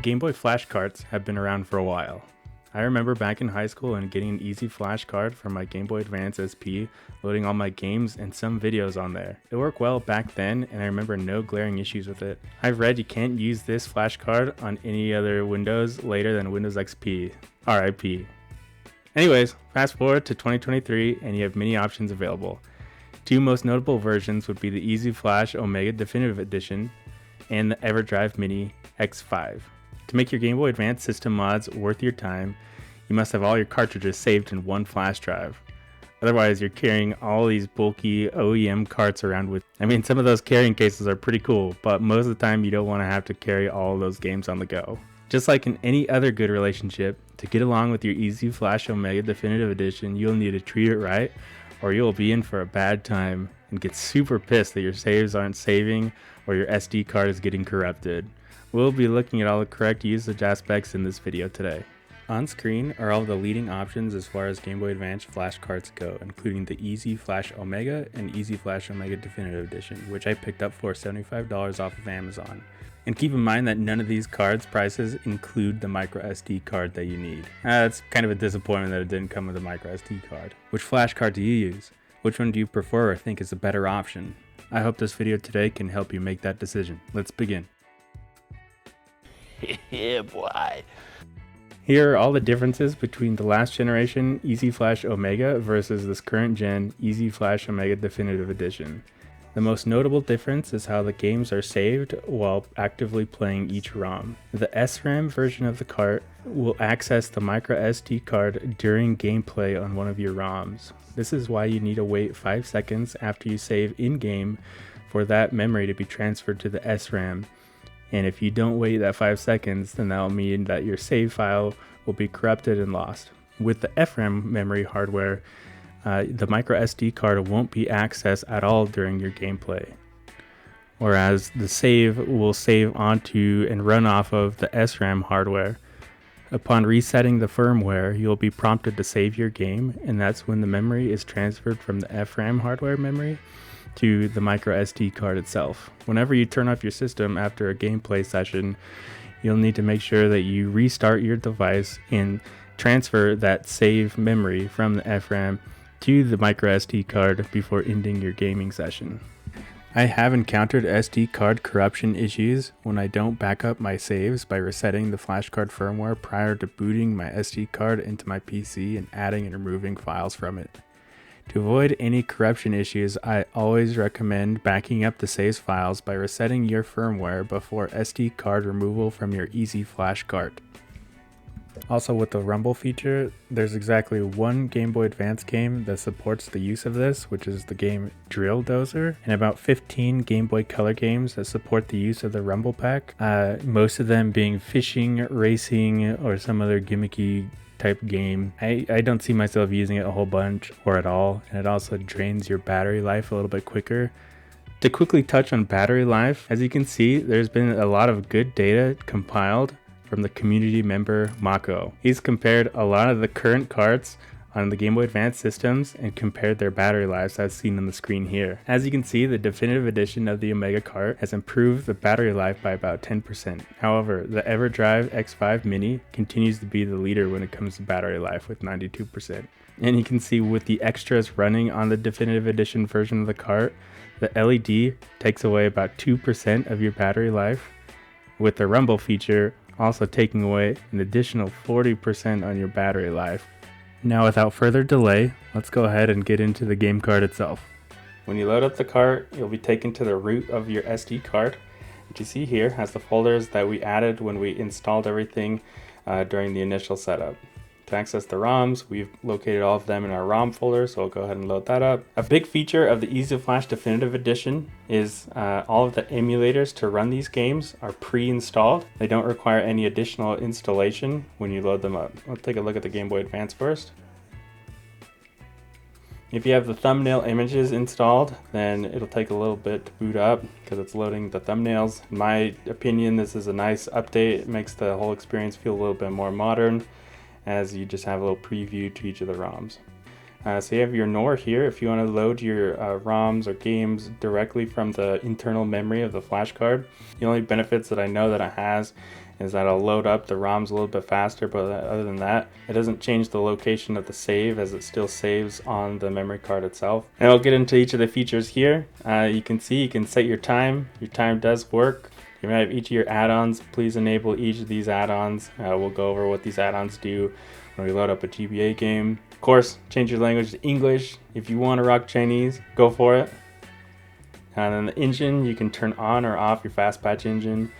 Game Boy Flash carts have been around for a while. I remember back in high school and getting an EZ Flash card for my Game Boy Advance SP, loading all my games and some videos on there. It worked well back then, and I remember no glaring issues with it. I've read you can't use this flash card on any other Windows later than Windows XP. RIP. Anyways, fast forward to 2023 and you have many options available. Two most notable versions would be the EZ Flash Omega Definitive Edition and the EverDrive Mini X5. To make your Game Boy Advance system mods worth your time, you must have all your cartridges saved in one flash drive. Otherwise, you're carrying all these bulky OEM carts around with... some of those carrying cases are pretty cool, but most of the time you don't want to have to carry all of those games on the go. Just like in any other good relationship, to get along with your EZ Flash Omega Definitive Edition, you'll need to treat it right, or you'll be in for a bad time and get super pissed that your saves aren't saving or your SD card is getting corrupted. We'll be looking at all the correct usage aspects in this video today. On screen are all the leading options as far as Game Boy Advance flash cards go, including the EZ Flash Omega and EZ Flash Omega Definitive Edition, which I picked up for $75 off of Amazon. And keep in mind that none of these cards' prices include the micro SD card that you need. It's kind of a disappointment that it didn't come with a micro SD card. Which flash card do you use? Which one do you prefer or think is a better option? I hope this video today can help you make that decision. Let's begin. Yeah, boy. Here are all the differences between the last generation EZ Flash Omega versus this current gen EZ Flash Omega Definitive Edition. The most notable difference is how the games are saved while actively playing each ROM. The SRAM version of the cart will access the micro SD card during gameplay on one of your ROMs. This is why you need to wait 5 seconds after you save in-game for that memory to be transferred to the SRAM. And if you don't wait that 5 seconds, then that will mean that your save file will be corrupted and lost. With the FRAM memory hardware, the micro SD card won't be accessed at all during your gameplay. Whereas the save will save onto and run off of the SRAM hardware. Upon resetting the firmware, you'll be prompted to save your game, and that's when the memory is transferred from the FRAM hardware memory to the micro SD card itself. Whenever you turn off your system after a gameplay session, you'll need to make sure that you restart your device and transfer that save memory from the FRAM to the micro SD card before ending your gaming session. I have encountered SD card corruption issues when I don't back up my saves by resetting the flash card firmware prior to booting my SD card into my PC and adding and removing files from it. To avoid any corruption issues, I always recommend backing up the saves files by resetting your firmware before SD card removal from your EZ Flash cart. Also, with the rumble feature, there's exactly one Game Boy Advance game that supports the use of this, which is the game Drill Dozer, and about 15 Game Boy Color games that support the use of the rumble pack, most of them being fishing, racing, or some other gimmicky type game. I don't see myself using it a whole bunch or at all, and it also drains your battery life a little bit quicker. To quickly touch on battery life, as you can see, there's been a lot of good data compiled from the community member Mahko. He's compared a lot of the current carts on the Game Boy Advance systems and compared their battery lives as seen on the screen here. As you can see, the definitive edition of the Omega cart has improved the battery life by about 10%. However, the EverDrive X5 Mini continues to be the leader when it comes to battery life with 92%. And you can see with the extras running on the definitive edition version of the cart, the LED takes away about 2% of your battery life, with the rumble feature also taking away an additional 40% on your battery life. Now, without further delay, let's go ahead and get into the game card itself. When you load up the cart, you'll be taken to the root of your SD card, which you see here has the folders that we added when we installed everything during the initial setup. To access the ROMs, we've located all of them in our ROM folder, so I'll go ahead and load that up. A big feature of the EZ Flash Definitive Edition is all of the emulators to run these games are pre-installed. They don't require any additional installation when you load them up. Let's take a look at the Game Boy Advance first. If you have the thumbnail images installed, then it'll take a little bit to boot up because it's loading the thumbnails. In my opinion, this is a nice update. It makes the whole experience feel a little bit more modern, as you just have a little preview to each of the ROMs. So you have your NOR here if you want to load your ROMs or games directly from the internal memory of the flash card. The only benefits that I know that it has is that it'll load up the ROMs a little bit faster, but other than that, it doesn't change the location of the save, as it still saves on the memory card itself. And I'll get into each of the features here. You can see you can set your time. Your time does work. You have each of your add-ons. Please enable each of these add-ons. We'll go over what these add-ons do when we load up a GBA game. Of course, change your language to English. If you want to rock Chinese, go for it. And then the engine, you can turn on or off your fast patch engine.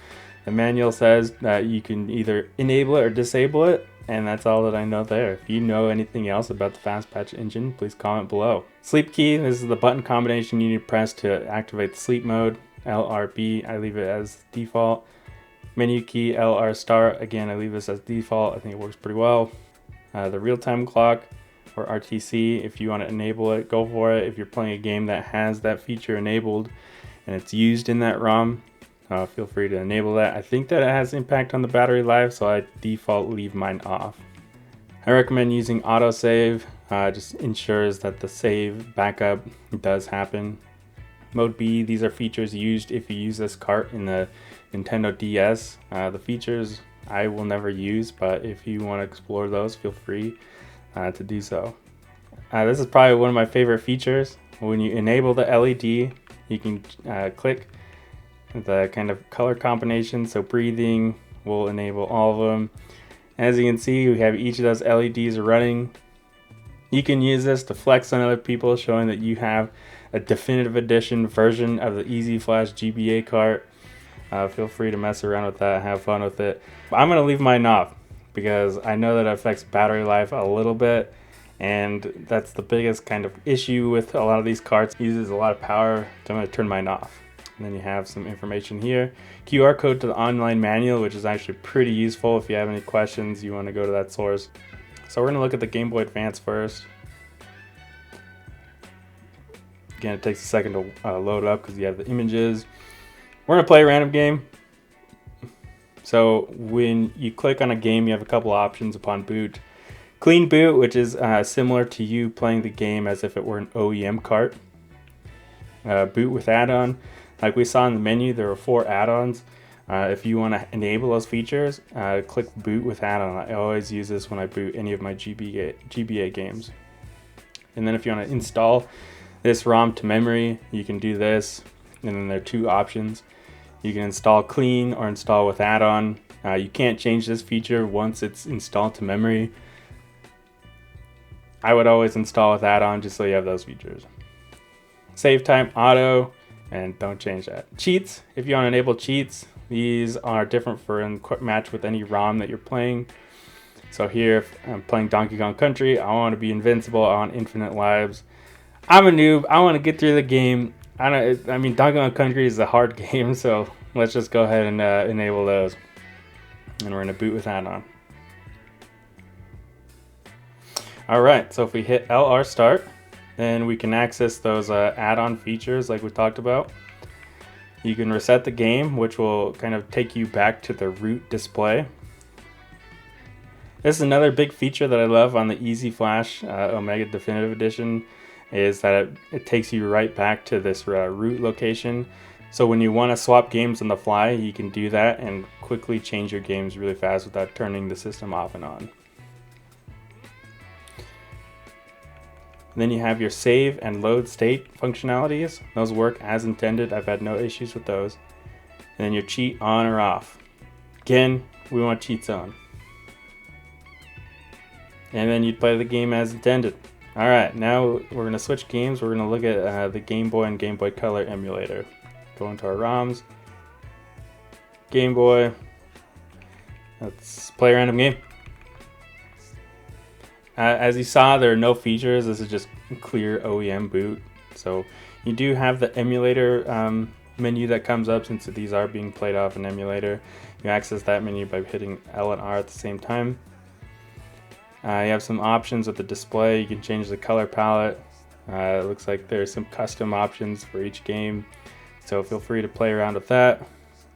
The manual says that you can either enable it or disable it, and that's all that I know there. If you know anything else about the fast patch engine, please comment below. Sleep key, this is the button combination you need to press to activate the sleep mode. LRB, I leave it as default. Menu key, LR star, again, I leave this as default. I think it works pretty well. The real-time clock, or RTC, if you want to enable it, go for it. If you're playing a game that has that feature enabled and it's used in that ROM, feel free to enable that. I think that it has impact on the battery life, so I default leave mine off. I recommend using autosave. Just ensures that the save backup does happen. Mode B, these are features used if you use this cart in the Nintendo DS. The features I will never use, but if you want to explore those, feel free to do so. This is probably one of my favorite features. When you enable the LED, you can click the kind of color combination. So breathing will enable all of them. As you can see, we have each of those LEDs running. You can use this to flex on other people, showing that you have a definitive edition version of the EZ Flash GBA cart. Feel free to mess around with that, have fun with it. I'm going to leave mine off because I know that it affects battery life a little bit, and that's the biggest kind of issue with a lot of these carts. It uses a lot of power, so I'm going to turn mine off. And then you have some information here. QR code to the online manual, which is actually pretty useful if you have any questions, you want to go to that source. So we're going to look at the Gameboy Advance first. Again, it takes a second to load up because you have the images. We're going to play a random game. So when you click on a game, you have a couple options upon boot. Clean boot, which is similar to you playing the game as if it were an OEM cart. Boot with add-on. Like we saw in the menu, there were 4 add-ons. If you want to enable those features, click boot with add-on. I always use this when I boot any of my GBA games. And then if you want to install this ROM to memory, you can do this. And then there are 2 options. You can install clean or install with add-on. You can't change this feature once it's installed to memory. I would always install with add-on just so you have those features. Save time auto, and don't change that. Cheats, if you want to enable cheats, these are different for and match with any ROM that you're playing. So here, if I'm playing Donkey Kong Country, I want to be invincible, I want infinite lives. I'm a noob, I want to get through the game. I mean, Donkey Kong Country is a hard game, so let's just go ahead and enable those. And we're going to boot with add-on. Alright, so if we hit LR start, then we can access those add-on features like we talked about. You can reset the game, which will kind of take you back to the root display. This is another big feature that I love on the EZ Flash Omega Definitive Edition, is that it takes you right back to this root location. So when you want to swap games on the fly, you can do that and quickly change your games really fast without turning the system off and on. And then you have your save and load state functionalities. Those work as intended. I've had no issues with those. And then your cheat on or off. Again, we want cheats on. And then you'd play the game as intended. Alright, now we're going to switch games. We're going to look at the Game Boy and Game Boy Color emulator. Go into our ROMs. Game Boy. Let's play a random game. As you saw, there are no features. This is just clear OEM boot. So you do have the emulator menu that comes up, since these are being played off an emulator. You access that menu by hitting L and R at the same time. You have some options with the display. You can change the color palette. It looks like there's some custom options for each game, so feel free to play around with that.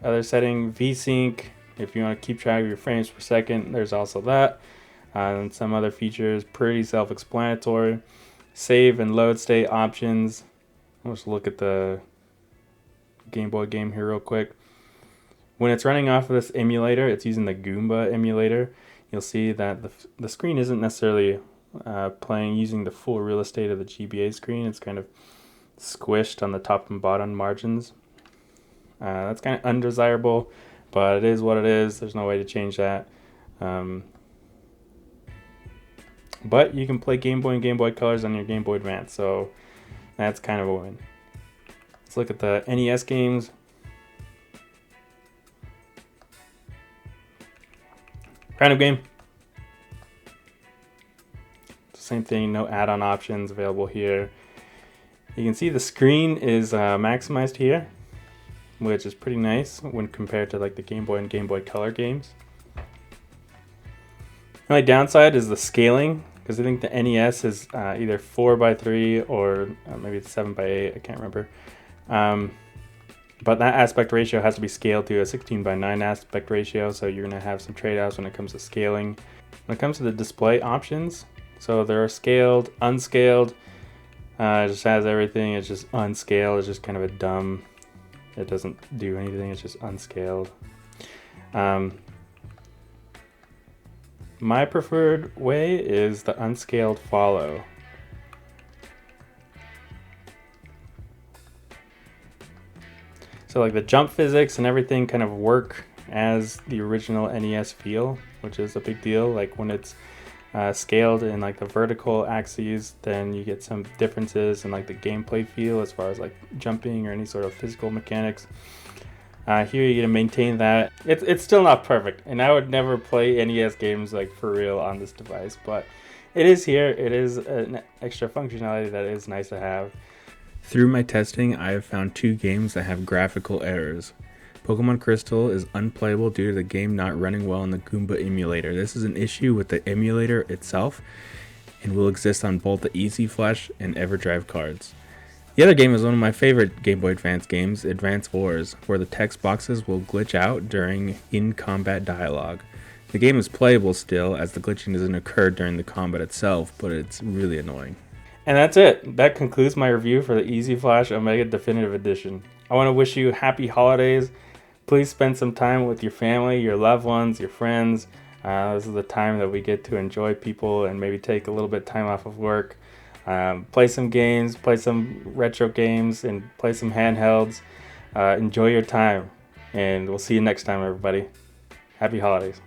Other setting, VSync, if you want to keep track of your frames per second, there's also that. And some other features, pretty self-explanatory. Save and load state options. Let's look at the Game Boy game here real quick. When it's running off of this emulator, it's using the Goomba emulator. You'll see that the screen isn't necessarily playing using the full real estate of the GBA screen. It's kind of squished on the top and bottom margins. That's kind of undesirable, but it is what it is. There's no way to change that. But you can play Game Boy and Game Boy Colors on your Game Boy Advance, so that's kind of a win. Let's look at the NES games. Random game. Same thing, no add-on options available here. You can see the screen is maximized here, which is pretty nice when compared to like the Game Boy and Game Boy Color games. The only downside is the scaling, because I think the NES is either 4:3 or maybe it's 7:8, I can't remember. But that aspect ratio has to be scaled to a 16:9 aspect ratio, so you're going to have some trade-offs when it comes to scaling. When it comes to the display options, so there are scaled, unscaled. It just has everything. It's just unscaled. It's just kind of a dumb. It doesn't do anything. It's just unscaled. My preferred way is the unscaled follow. So like the jump physics and everything kind of work as the original NES feel, which is a big deal. Like when it's scaled in like the vertical axes, then you get some differences in like the gameplay feel as far as like jumping or any sort of physical mechanics. Here you're gonna maintain that. It's still not perfect, and I would never play NES games like for real on this device, but it is here. It is an extra functionality that is nice to have. Through my testing, I have found 2 games that have graphical errors. Pokemon Crystal is unplayable due to the game not running well on the Goomba emulator. This is an issue with the emulator itself and will exist on both the EZ Flash and EverDrive cards. The other game is one of my favorite Game Boy Advance games, Advance Wars, where the text boxes will glitch out during in-combat dialogue. The game is playable still, as the glitching doesn't occur during the combat itself, but it's really annoying. And that's it. That concludes my review for the EZ Flash Omega Definitive Edition. I want to wish you happy holidays. Please spend some time with your family, your loved ones, your friends. This is the time that we get to enjoy people and maybe take a little bit of time off of work. Play some games, play some retro games, and play some handhelds. Enjoy your time, and we'll see you next time, everybody. Happy holidays.